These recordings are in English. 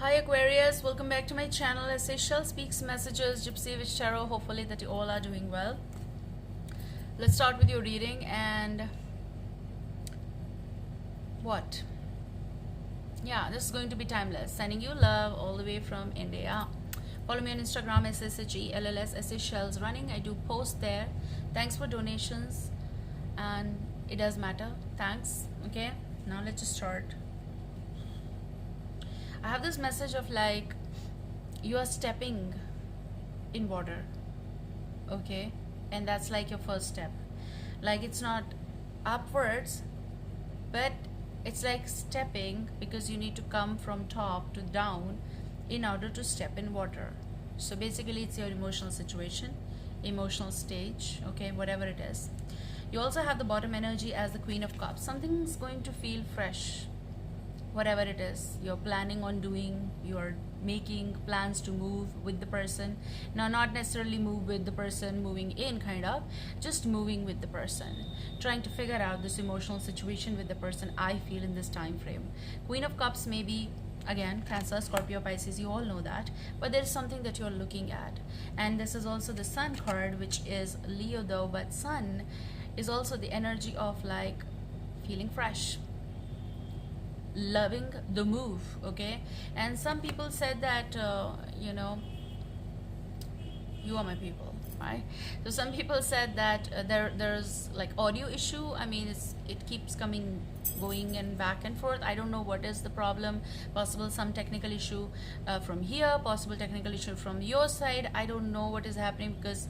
Hi Aquarius, welcome back to my channel. As Seychelles speaks messages, Gypsy Witch Tarot. Hopefully that you all are doing well. Let's start with your reading and what? Yeah, this is going to be timeless. Sending you love all the way from India. Follow me on Instagram, SSHELLS, Seychelles Running. I do post there. Thanks for donations and it does matter. Thanks. Okay, now let's just start. I have this message of like you are stepping in water, okay, and that's like your first step. Like it's not upwards, but it's like stepping because you need to come from top to down in order to step in water. So basically it's your emotional situation, emotional stage, okay, whatever it is. You also have the bottom energy as the Queen of Cups. Something's going to feel fresh, whatever it is you're planning on doing. You're making plans to move with the person. Now, not necessarily move with the person moving in, kind of just moving with the person, trying to figure out this emotional situation with the person. I feel in this time frame, Queen of Cups may be again Cancer, Scorpio, Pisces, you all know that, but there's something that you're looking at. And this is also the Sun card, which is Leo though, but Sun is also the energy of like feeling fresh, loving the move, okay. And some people said that you are my people, right? So some people said that there's like audio issue. I mean, it keeps coming, going and back and forth. I don't know what is the problem. Possible some technical issue from here, possible technical issue from your side. I don't know what is happening because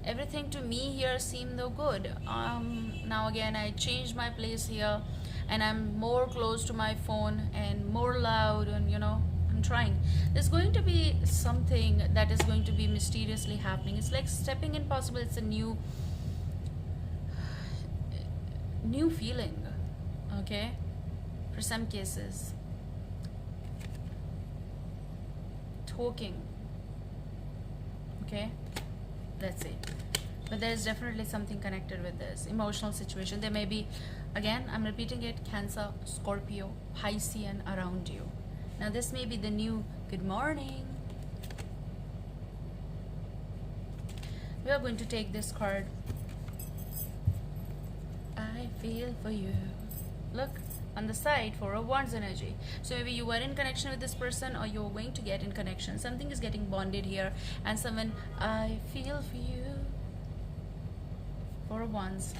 everything to me here seemed though good. Now again I changed my place here and I'm more close to my phone and more loud, and I'm trying. There's going to be something that is going to be mysteriously happening. It's like stepping in, possible it's a new feeling, okay, for some cases. Talking, okay, let's see. But there is definitely something connected with this emotional situation. There may be, again I'm repeating it, Cancer, Scorpio, Piscean around you. Now this may be the new good morning. We are going to take this card. I feel for you. Look on the side, for a Wands energy. So maybe you were in connection with this person or you're going to get in connection. Something is getting bonded here, and someone, I feel for you, for a Wands.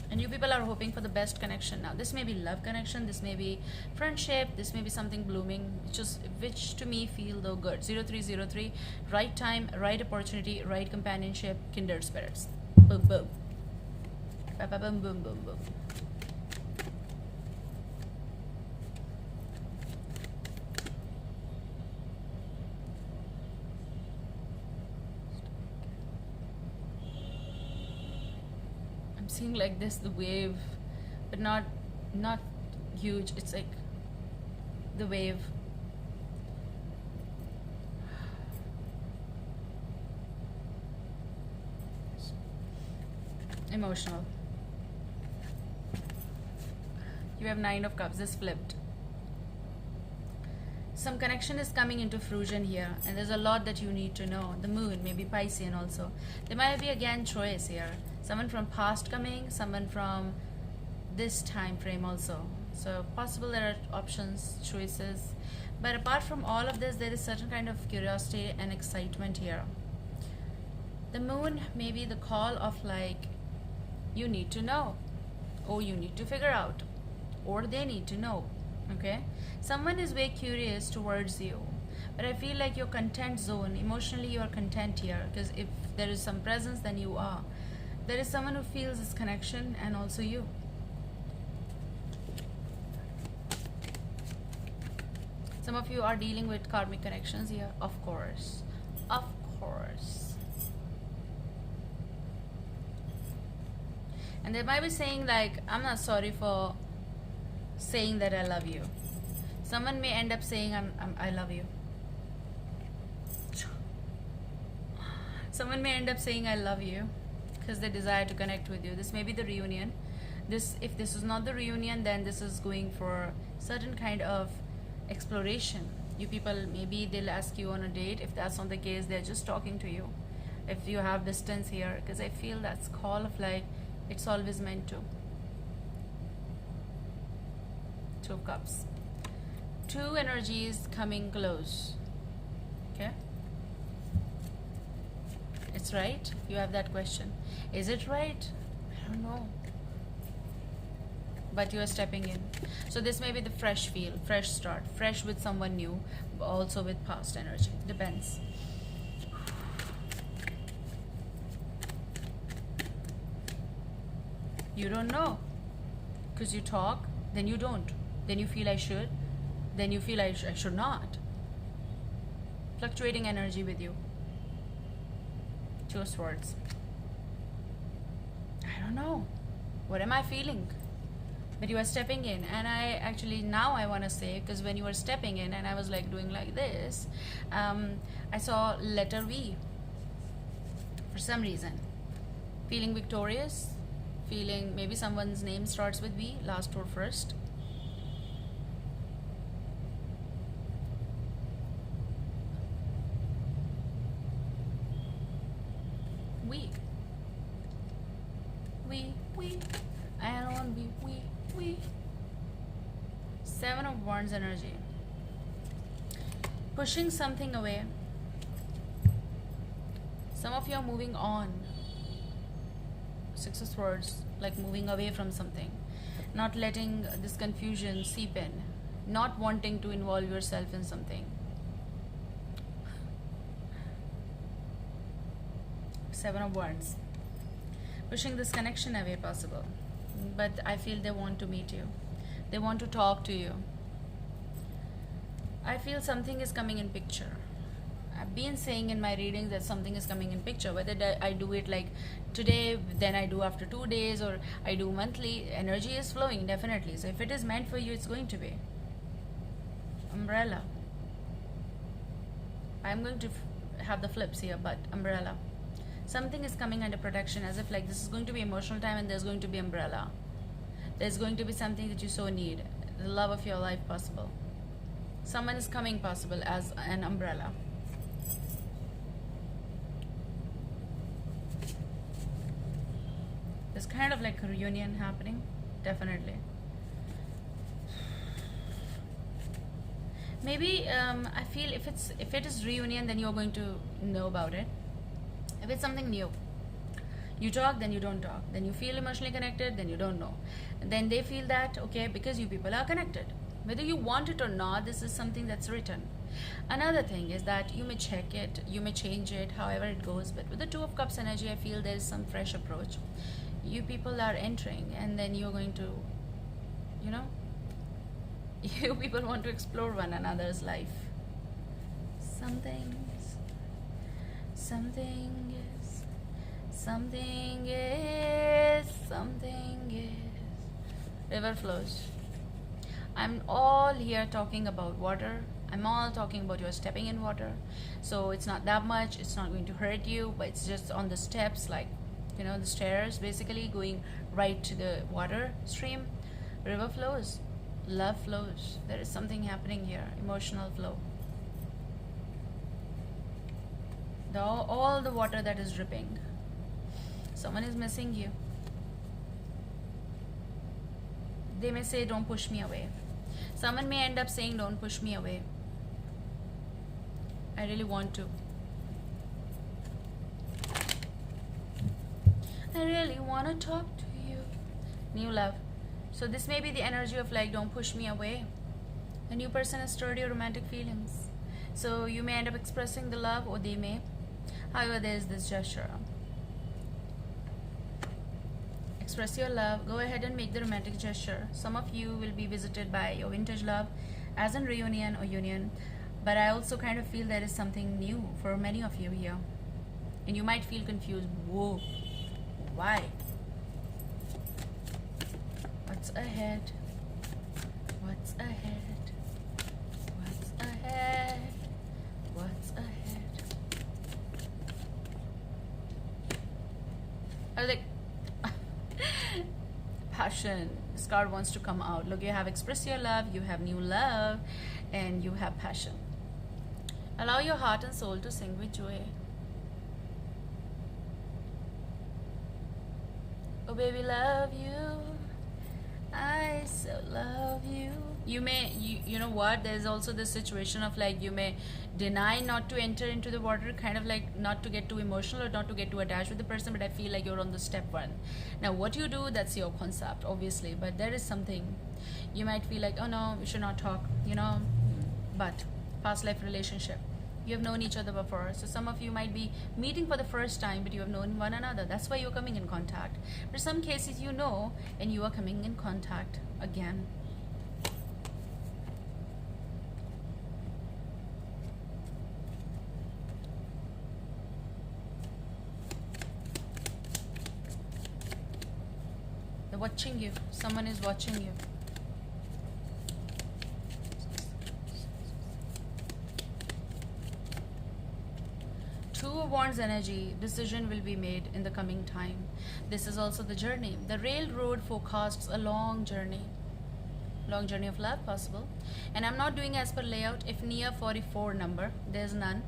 And you people are hoping for the best connection. Now this may be love connection, this may be friendship, this may be something blooming, which to me feel though good. 0303, right time, right opportunity, right companionship, kindred spirits. Boom boom. Ba ba boom boom boom boom. Seeing like this, the wave, but not huge. It's like the wave. Emotional. You have Nine of Cups. This flipped. Some connection is coming into fruition here, and there's a lot that you need to know. The moon, maybe Piscean also. There might be again choice here. Someone from past coming, someone from this time frame also. So possible there are options, choices. But apart from all of this, there is certain kind of curiosity and excitement here. The moon may be the call of like, you need to know, or you need to figure out, or they need to know, okay? Someone is very curious towards you, but I feel like your content zone, emotionally you are content here, because if there is some presence, then you are. There is someone who feels this connection, and also you. Some of you are dealing with karmic connections here, of course. Of course. And they might be saying like, I'm not sorry for saying that I love you. Someone may end up saying I love you. Someone may end up saying I love you because they desire to connect with you. This may be the reunion. If this is not the reunion, then this is going for certain kind of exploration, You people, maybe they'll ask you on a date. If that's not the case, they're just talking to you. If you have distance here, because I feel that's call of like it's always meant to. Two of Cups. Two energies coming close. Okay? It's right? You have that question. Is it right? I don't know. But you are stepping in. So this may be the fresh feel, fresh start, fresh with someone new, also with past energy. Depends. You don't know. Because you talk, then you don't. Then you feel I should, then you feel I should not. Fluctuating energy with you. Two of Swords. I don't know. What am I feeling? But you are stepping in, and I actually now I want to say, because when you were stepping in and I was like doing like this, I saw letter V for some reason. Feeling victorious, feeling maybe someone's name starts with V, last or first. We. I don't want to be we. Seven of Wands energy. Pushing something away. Some of you are moving on. Six of Swords, like moving away from something. Not letting this confusion seep in. Not wanting to involve yourself in something. Seven of Wands. Pushing this connection away possible. But I feel they want to meet you. They want to talk to you. I feel something is coming in picture. I've been saying in my readings that something is coming in picture. Whether I do it like today, then I do after 2 days, or I do monthly, energy is flowing definitely. So if it is meant for you, it's going to be. Umbrella. I'm going to have the flips here, but umbrella. Something is coming under protection, as if like this is going to be emotional time, and there's going to be umbrella. There's going to be something that you so need. The love of your life possible. Someone is coming possible as an umbrella. There's kind of like a reunion happening. Definitely. Maybe I feel if it is reunion, then you're going to know about it. If it's something new, you talk, then you don't talk. Then you feel emotionally connected, then you don't know. And then they feel that, okay, because you people are connected. Whether you want it or not, this is something that's written. Another thing is that you may check it, you may change it, however it goes. But with the Two of Cups energy, I feel there's some fresh approach. You people are entering, and then you're going to, you know, you people want to explore one another's life. Something is. River flows. I'm all here talking about water. I'm all talking about you're stepping in water. So it's not that much. It's not going to hurt you, but it's just on the steps, like, you know, the stairs, basically going right to the water stream. River flows. Love flows. There is something happening here. Emotional flow. All the water that is dripping. Someone is missing you. They may say, don't push me away. Someone may end up saying, don't push me away. I really want to. I really want to talk to you. New love. So this may be the energy of like, don't push me away. The new person has stirred your romantic feelings. So you may end up expressing the love, or they may. However, there is this gesture. Express your love. Go ahead and make the romantic gesture. Some of you will be visited by your vintage love, as in reunion or union. But I also kind of feel there is something new for many of you here. And you might feel confused. Whoa. Why? What's ahead? What's ahead? What's ahead? What's ahead? I was like, passion. This card wants to come out. Look, you have expressed your love, you have new love, and you have passion. Allow your heart and soul to sing with joy. Oh baby, love you. I so love you. You know what? There's also this situation of like you may deny not to enter into the water, kind of like not to get too emotional or not to get too attached with the person, but I feel like you're on the step one. Now, what you do, that's your concept, obviously, but there is something you might feel like, oh no, we should not talk, but past life relationship. You have known each other before, so some of you might be meeting for the first time, but you have known one another. That's why you're coming in contact. For some cases, you know, and you are coming in contact again. They're watching you. Someone is watching you. Two of Wands energy, decision will be made in the coming time. This is also the journey. The railroad forecasts a long journey of love possible. And I'm not doing as per layout. If near 44 number, there's none.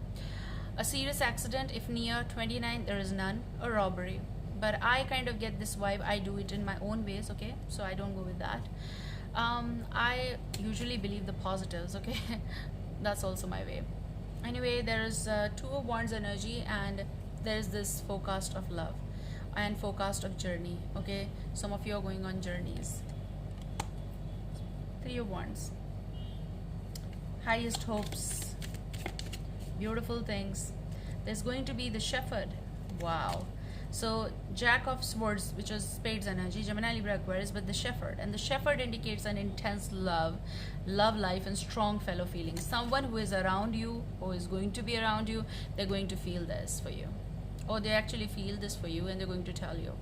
A serious accident, if near 29, there is none. A robbery. But I kind of get this vibe. I do it in my own ways, okay? So I don't go with that. I usually believe the positives, okay? That's also my way. Anyway, there is Two of Wands energy, and there's this forecast of love and forecast of journey, okay? Some of you are going on journeys. Three of Wands. Highest hopes. Beautiful things. There's going to be the Shepherd. Wow. So Jack of Swords, which is Spades energy, Gemini, Libra, Aquarius, but the Shepherd. And the Shepherd indicates an intense love life, and strong fellow feelings. Someone who is around you, or is going to be around you, they're going to feel this for you. Or they actually feel this for you, and they're going to tell you.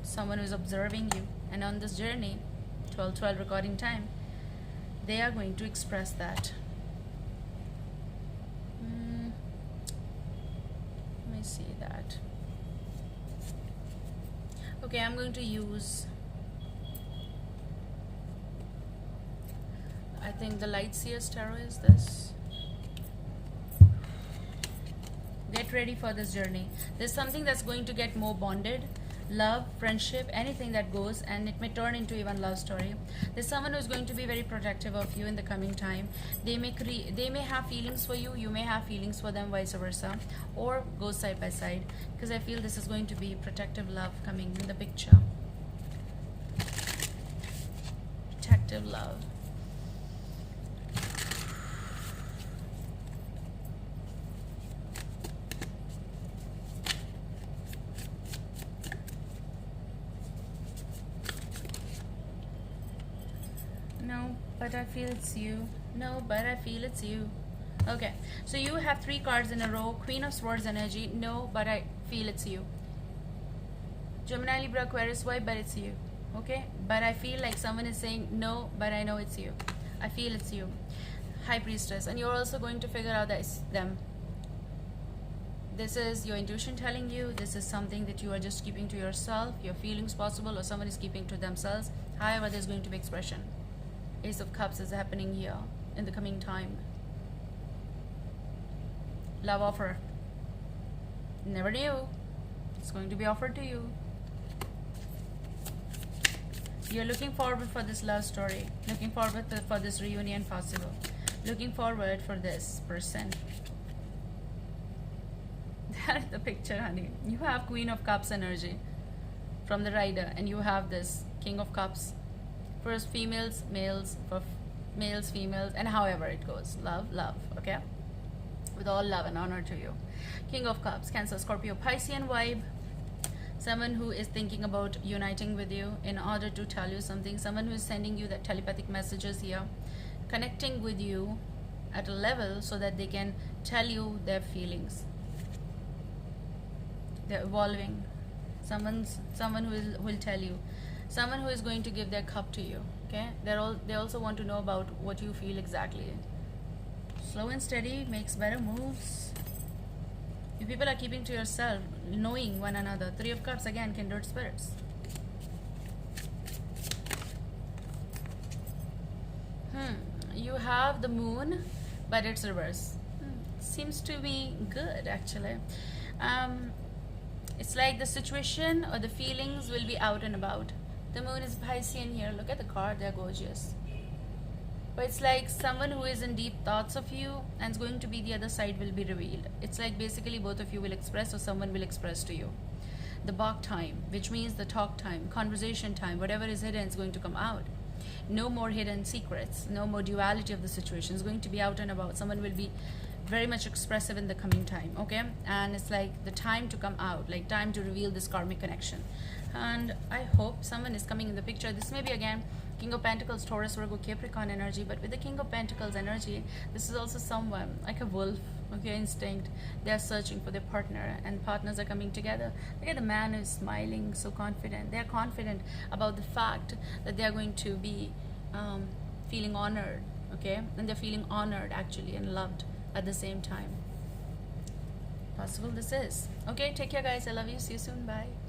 Someone who is observing you. And on this journey, 12/12 recording time, they are going to express that. Let me see that. Okay, I'm going to use, I think the Light Seers Tarot is this. Get ready for this journey. There's something that's going to get more bonded. Love, friendship, anything that goes, and it may turn into even love story. There's someone who's going to be very protective of you in the coming time. They may have feelings for you, you may have feelings for them, vice versa, or go side by side, because I feel this is going to be protective love coming in the picture. Protective love. No, but I feel it's you. No, but I feel it's you. Okay, so you have 3 cards in a row. Queen of Swords energy. No, but I feel it's you. Gemini, Libra, Aquarius, why? But it's you. Okay, but I feel like someone is saying no, but I know it's you. I feel it's you. High Priestess, and you're also going to figure out that it's them. This is your intuition telling you. This is something that you are just keeping to yourself. Your feelings possible, or someone is keeping to themselves. However, there's going to be expression. Ace of Cups is happening here in the coming time. Love offer. Never knew. It's going to be offered to you. You're looking forward for this love story. Looking forward for this reunion possible. Looking forward for this person. That's the picture, honey. You have Queen of Cups energy from the Rider, and you have this King of Cups. For females, males, for males, females, and however it goes. Love, love, okay? With all love and honor to you. King of Cups, Cancer, Scorpio, Piscean vibe. Someone who is thinking about uniting with you in order to tell you something. Someone who is sending you that telepathic messages here. Connecting with you at a level so that they can tell you their feelings. They're evolving. Someone who will tell you. Someone who is going to give their cup to you. Okay, they also want to know about what you feel exactly. Slow and steady makes better moves. You people are keeping to yourself, knowing one another. 3 of Cups, again, kindred spirits. You have the moon, but it's reverse. Seems to be good actually. um, it's like the situation or the feelings will be out and about. The moon is Piscean here. Look at the card, they're gorgeous. But it's like someone who is in deep thoughts of you and is going to be the other side will be revealed. It's like basically both of you will express or someone will express to you. The Bach time, which means the talk time, conversation time, whatever is hidden is going to come out. No more hidden secrets, no more duality of the situation. It's going to be out and about. Someone will be very much expressive in the coming time, okay? And it's like the time to come out, like time to reveal this karmic connection. And I hope someone is coming in the picture. This may be again King of Pentacles, Taurus, Virgo, Capricorn energy, but with the King of Pentacles energy, this is also someone like a wolf, okay, instinct. They are searching for their partner, and partners are coming together. Look at the man who is smiling, so confident. They are confident about the fact that they are going to be feeling honored, okay, and they're feeling honored actually and loved at the same time. Possible this is. Okay, take care guys. I love you. See you soon. Bye.